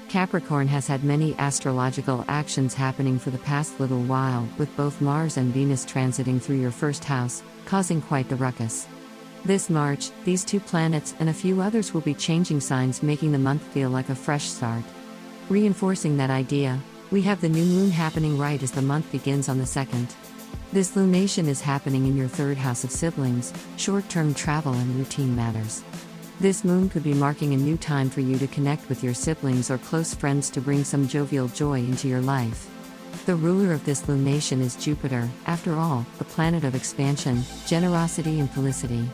Capricorn has had many astrological actions happening for the past little while, with both Mars and Venus transiting through your first house, causing quite the ruckus. This March, these two planets and a few others will be changing signs, making the month feel like a fresh start. Reinforcing that idea, we have the new moon happening right as the month begins on the 2nd. This lunation is happening in your third house of siblings, short-term travel and routine matters. This moon could be marking a new time for you to connect with your siblings or close friends to bring some jovial joy into your life. The ruler of this lunation is Jupiter, after all, the planet of expansion, generosity and felicity.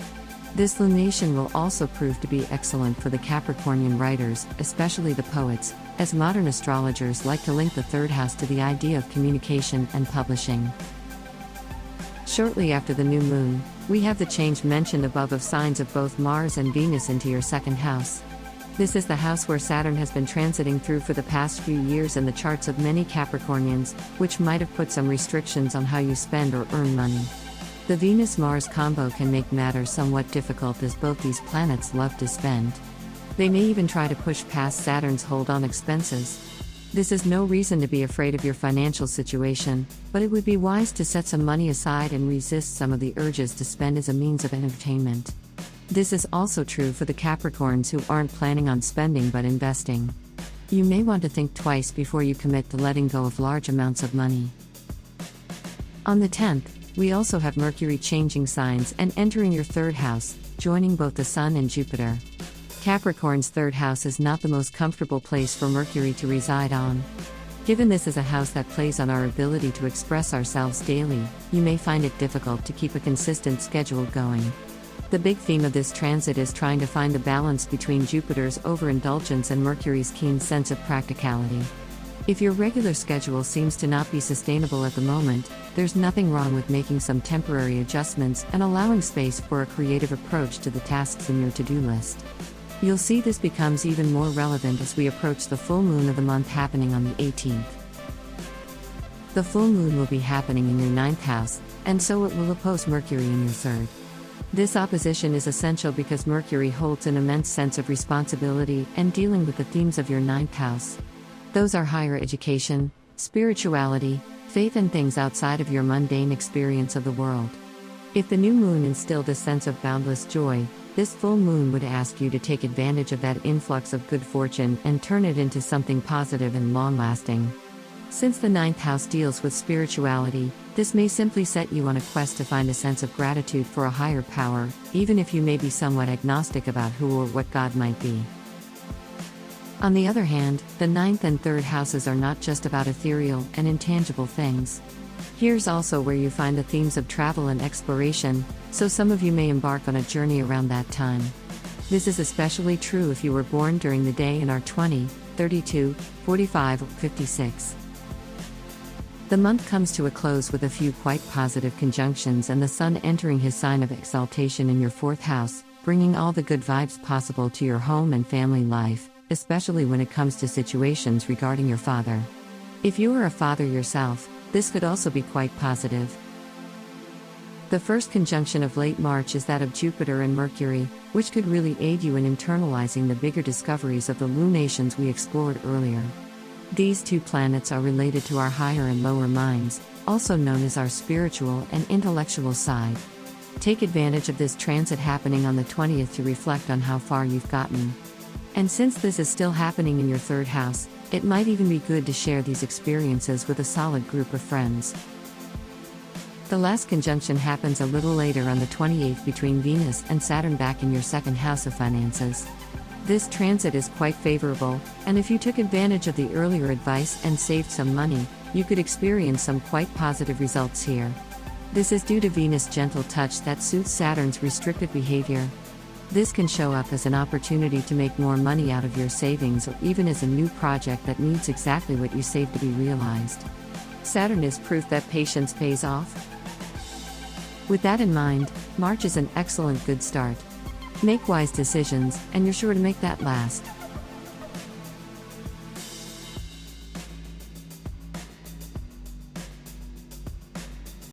This lunation will also prove to be excellent for the Capricornian writers, especially the poets, as modern astrologers like to link the third house to the idea of communication and publishing. Shortly after the new moon, we have the change mentioned above of signs of both Mars and Venus into your second house. This is the house where Saturn has been transiting through for the past few years in the charts of many Capricornians, which might have put some restrictions on how you spend or earn money. The Venus-Mars combo can make matters somewhat difficult as both these planets love to spend. They may even try to push past Saturn's hold on expenses. This is no reason to be afraid of your financial situation, but it would be wise to set some money aside and resist some of the urges to spend as a means of entertainment. This is also true for the Capricorns who aren't planning on spending but investing. You may want to think twice before you commit to letting go of large amounts of money. On the 10th, we also have Mercury changing signs and entering your third house, joining both the Sun and Jupiter. Capricorn's third house is not the most comfortable place for Mercury to reside on. Given this is a house that plays on our ability to express ourselves daily, you may find it difficult to keep a consistent schedule going. The big theme of this transit is trying to find the balance between Jupiter's overindulgence and Mercury's keen sense of practicality. If your regular schedule seems to not be sustainable at the moment, there's nothing wrong with making some temporary adjustments and allowing space for a creative approach to the tasks in your to-do list. You'll see this becomes even more relevant as we approach the full moon of the month happening on the 18th. The full moon will be happening in your 9th house, and so it will oppose Mercury in your 3rd. This opposition is essential because Mercury holds an immense sense of responsibility and dealing with the themes of your 9th house. Those are higher education, spirituality, faith and things outside of your mundane experience of the world. If the new moon instilled a sense of boundless joy, this full moon would ask you to take advantage of that influx of good fortune and turn it into something positive and long-lasting. Since the 9th house deals with spirituality, this may simply set you on a quest to find a sense of gratitude for a higher power, even if you may be somewhat agnostic about who or what God might be. On the other hand, the 9th and 3rd houses are not just about ethereal and intangible things. Here's also where you find the themes of travel and exploration, so some of you may embark on a journey around that time. This is especially true if you were born during the day and are 20, 32, 45, or 56. The month comes to a close with a few quite positive conjunctions and the Sun entering his sign of exaltation in your 4th house, bringing all the good vibes possible to your home and family life, especially when it comes to situations regarding your father. If you are a father yourself, this could also be quite positive. The first conjunction of late March is that of Jupiter and Mercury, which could really aid you in internalizing the bigger discoveries of the lunations we explored earlier. These two planets are related to our higher and lower minds, also known as our spiritual and intellectual side. Take advantage of this transit happening on the 20th to reflect on how far you've gotten. And since this is still happening in your 3rd house, it might even be good to share these experiences with a solid group of friends. The last conjunction happens a little later on the 28th between Venus and Saturn back in your 2nd house of finances. This transit is quite favorable, and if you took advantage of the earlier advice and saved some money, you could experience some quite positive results here. This is due to Venus' gentle touch that suits Saturn's restricted behavior. This can show up as an opportunity to make more money out of your savings or even as a new project that needs exactly what you saved to be realized. Saturn is proof that patience pays off. With that in mind, March is an excellent good start. Make wise decisions, and you're sure to make that last.